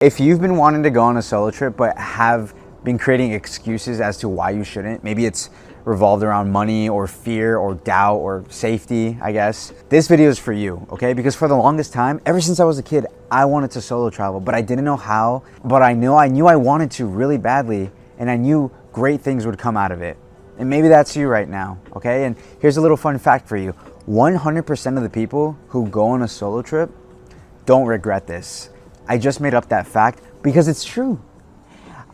If you've been wanting to go on a solo trip but have been creating excuses as to why you shouldn't, maybe it's revolved around money or fear or doubt or safety, I guess, this video is for you, okay? Because for the longest time, ever since I was a kid, I wanted to solo travel, but I didn't know how, but I knew I wanted to really badly, and I knew great things would come out of it. And maybe that's you right now, okay? And here's a little fun fact for you. 100% of the people who go on a solo trip don't regret this. I just made up that fact because it's true.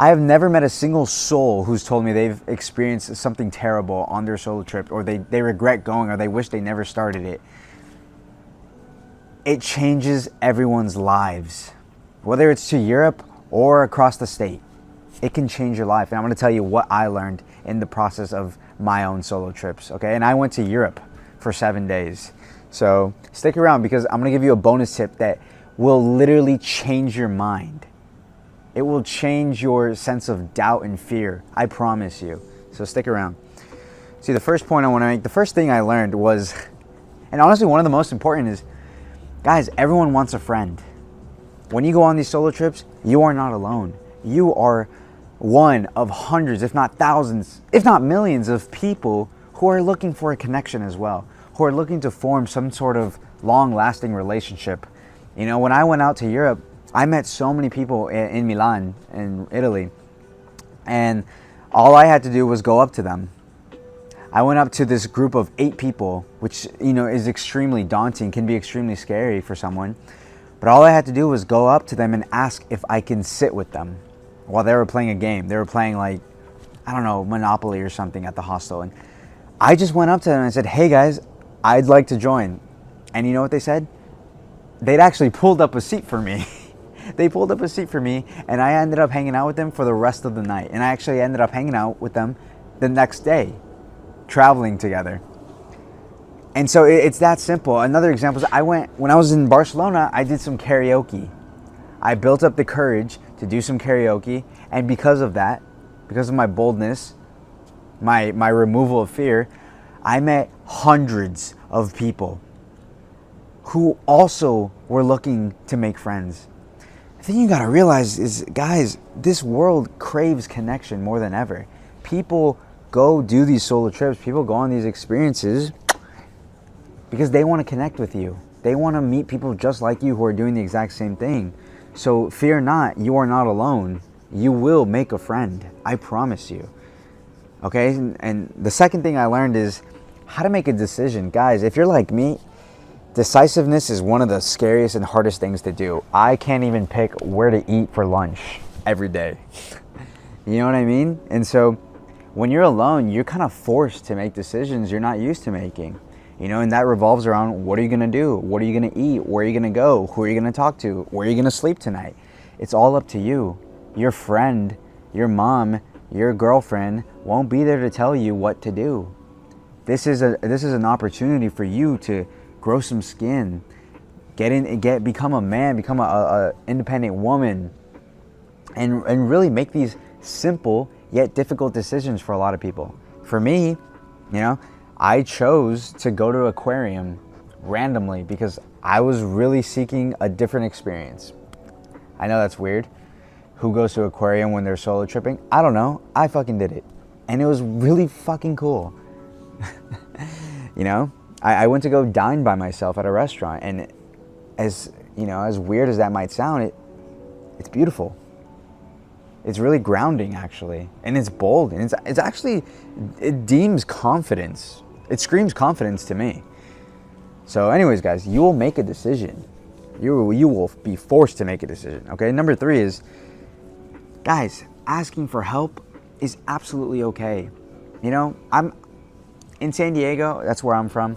I have never met a single soul who's told me they've experienced something terrible on their solo trip, or they regret going, or they wish they never started it. It changes everyone's lives, whether it's to Europe or across the state. It can change your life. And I'm going to tell you what I learned in the process of my own solo trips, okay? And I went to Europe for 7 days. So stick around because I'm going to give you a bonus tip that will literally change your mind. It will change your sense of doubt and fear. I promise you. So stick around. See, the first point I want to make, the first thing I learned was, and honestly one of the most important is, guys, everyone wants a friend. When you go on these solo trips, you are not alone. You are one of hundreds, if not thousands, if not millions of people who are looking for a connection as well, who are looking to form some sort of long-lasting relationship. You know, when I went out to Europe, I met so many people in Milan, in Italy, and all I had to do was go up to them. I went up to this group of 8 people, which, you know, is extremely daunting, can be extremely scary for someone. But all I had to do was go up to them and ask if I can sit with them while they were playing a game. They were playing, like, I don't know, Monopoly or something at the hostel. And I just went up to them and I said, hey guys, I'd like to join. And you know what they said? They'd actually pulled up a seat for me. They pulled up a seat for me, and I ended up hanging out with them for the rest of the night. And I actually ended up hanging out with them the next day, traveling together. And so it's that simple. Another example is when I was in Barcelona, I did some karaoke. I built up the courage to do some karaoke, and because of that, because of my boldness, my removal of fear, I met hundreds of people who also were looking to make friends. The thing you gotta realize is, guys, this world craves connection more than ever. People go do these solo trips, people go on these experiences because they want to connect with you. They want to meet people just like you who are doing the exact same thing. So fear not, you are not alone. You will make a friend, I promise you. Okay, and the second thing I learned is how to make a decision. Guys, if you're like me, decisiveness is one of the scariest and hardest things to do. I can't even pick where to eat for lunch every day. You know what I mean? And so when you're alone, you're kind of forced to make decisions you're not used to making. You know, and that revolves around, what are you going to do? What are you going to eat? Where are you going to go? Who are you going to talk to? Where are you going to sleep tonight? It's all up to you. Your friend, your mom, your girlfriend won't be there to tell you what to do. This is an opportunity for you to grow some skin, become a man, become a independent woman, and really make these simple yet difficult decisions for a lot of people. For me, you know, I chose to go to aquarium randomly because I was really seeking a different experience. I know that's weird. Who goes to aquarium when they're solo tripping? I don't know. I fucking did it. And it was really fucking cool. You know? I went to go dine by myself at a restaurant, and as you know, as weird as that might sound, it's beautiful. It's really grounding, actually, and it's bold, and it's actually, it deems confidence. It screams confidence to me. So, anyways, guys, you will make a decision. You will be forced to make a decision. Okay. Number 3 is, guys, asking for help is absolutely okay. You know, I'm in San Diego, that's where I'm from.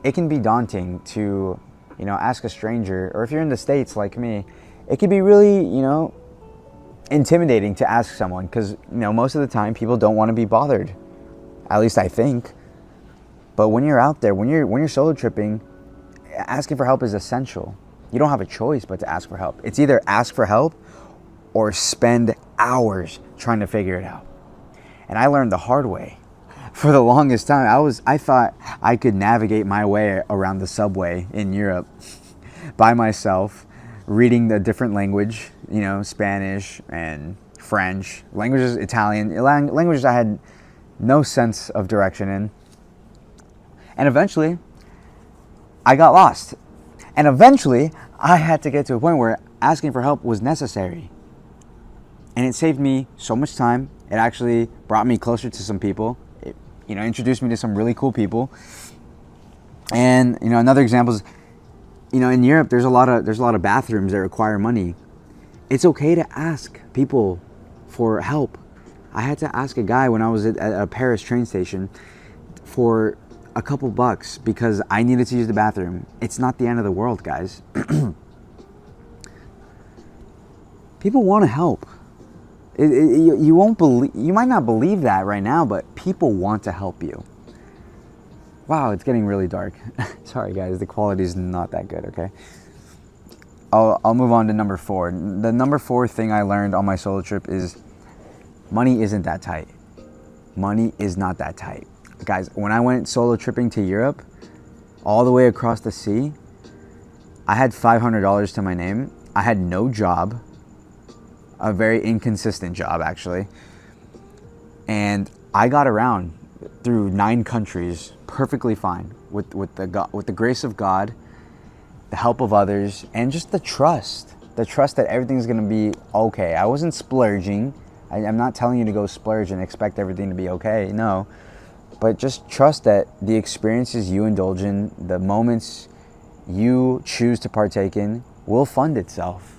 It can be daunting to, you know, ask a stranger, or if you're in the States like me, it can be really, you know, intimidating to ask someone because, you know, most of the time people don't want to be bothered. At least I think. But when you're out there, when you're solo tripping, asking for help is essential. You don't have a choice but to ask for help. It's either ask for help or spend hours trying to figure it out. And I learned the hard way. For the longest time, I thought I could navigate my way around the subway in Europe by myself, reading the different language, Spanish and French, languages, Italian, languages I had no sense of direction in. And eventually, I got lost. And eventually, I had to get to a point where asking for help was necessary. And it saved me so much time. It actually brought me closer to some people. It, introduced me to some really cool people. And, another example is, in Europe, there's a lot of bathrooms that require money. It's okay to ask people for help. I had to ask a guy when I was at a Paris train station for a couple bucks because I needed to use the bathroom. It's not the end of the world, guys. People want to help. You might not believe that right now, but people want to help you. Wow, it's getting really dark. Sorry guys, the quality is not that good, okay? I'll move on to number 4. The number 4 thing I learned on my solo trip is money isn't that tight. Money is not that tight. Guys, when I went solo tripping to Europe, all the way across the sea, I had $500 to my name. I had no job, a very inconsistent job actually, and I got around through 9 countries perfectly fine with the grace of God, the help of others, and just the trust that everything's gonna be okay. I wasn't splurging. I'm not telling you to go splurge and expect everything to be okay, no. But just trust that the experiences you indulge in, the moments you choose to partake in, will fund itself.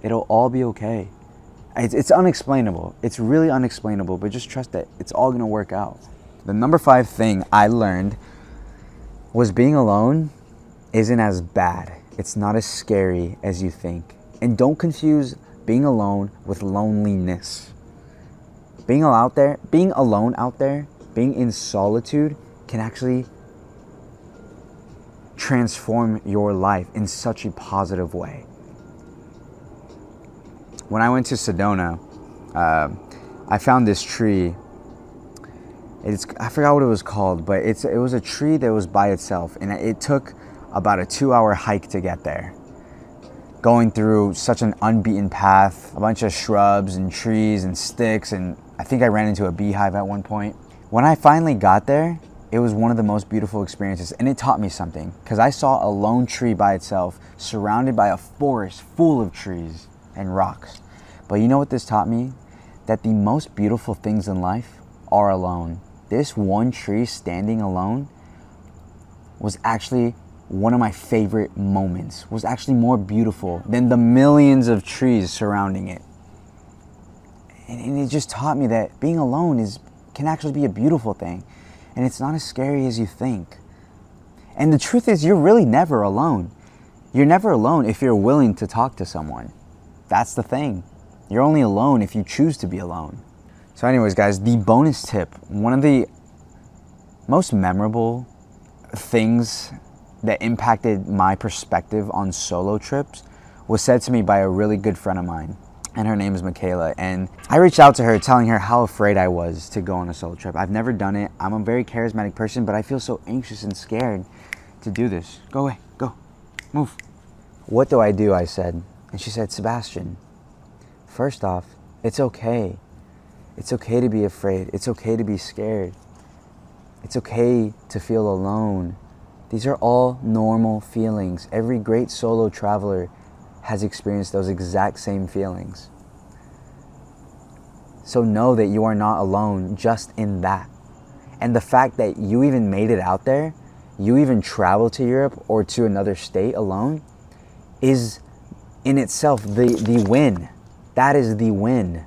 It'll all be okay. It's unexplainable. It's really unexplainable, but just trust that it's all gonna work out. The number 5 thing I learned was being alone isn't as bad. It's not as scary as you think. And don't confuse being alone with loneliness. Being alone out there, being in solitude can actually transform your life in such a positive way. When I went to Sedona, I found this tree. I forgot what it was called, but it was a tree that was by itself, and it took about a 2-hour hike to get there. Going through such an unbeaten path, a bunch of shrubs and trees and sticks, and I think I ran into a beehive at one point. When I finally got there, it was one of the most beautiful experiences, and it taught me something, because I saw a lone tree by itself, surrounded by a forest full of trees and rocks. But you know what this taught me? That the most beautiful things in life are alone. This one tree standing alone was actually one of my favorite moments, was actually more beautiful than the millions of trees surrounding it. And it just taught me that being alone can actually be a beautiful thing. And it's not as scary as you think. And the truth is, you're really never alone. You're never alone if you're willing to talk to someone. That's the thing. You're only alone if you choose to be alone. So anyways, guys, the bonus tip, one of the most memorable things that impacted my perspective on solo trips was said to me by a really good friend of mine, and her name is Michaela. And I reached out to her telling her how afraid I was to go on a solo trip. I've never done it. I'm a very charismatic person, but I feel so anxious and scared to do this. Go away, go, move. What do? I said. And she said, Sebastian, first off, it's okay. It's okay to be afraid. It's okay to be scared. It's okay to feel alone. These are all normal feelings. Every great solo traveler has experienced those exact same feelings. So know that you are not alone just in that. And the fact that you even made it out there, you even traveled to Europe or to another state alone, is in itself the win. That is the win.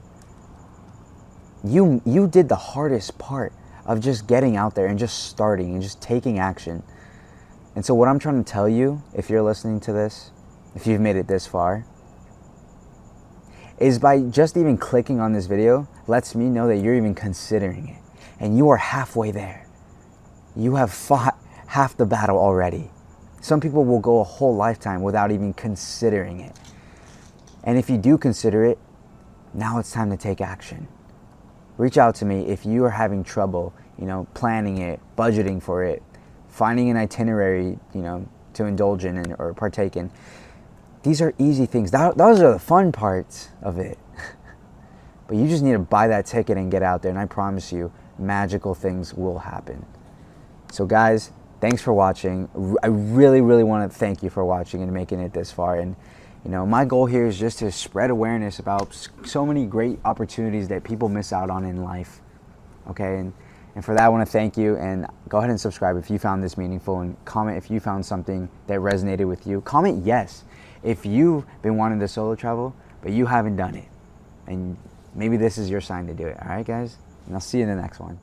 You did the hardest part of just getting out there and just starting and just taking action. And so what I'm trying to tell you, if you're listening to this, if you've made it this far, is by just even clicking on this video lets me know that you're even considering it. And you are halfway there. You have fought half the battle already. Some people will go a whole lifetime without even considering it. And if you do consider it, now it's time to take action. Reach out to me if you are having trouble, planning it, budgeting for it, finding an itinerary, to indulge in or partake in. These are easy things. Those are the fun parts of it. But you just need to buy that ticket and get out there, and I promise you, magical things will happen. So guys, thanks for watching. I really, really want to thank you for watching and making it this far. And you know, my goal here is just to spread awareness about so many great opportunities that people miss out on in life. Okay, and for that, I want to thank you, and go ahead and subscribe if you found this meaningful, and comment if you found something that resonated with you. Comment yes if you've been wanting to solo travel, but you haven't done it. And maybe this is your sign to do it. All right, guys? And I'll see you in the next one.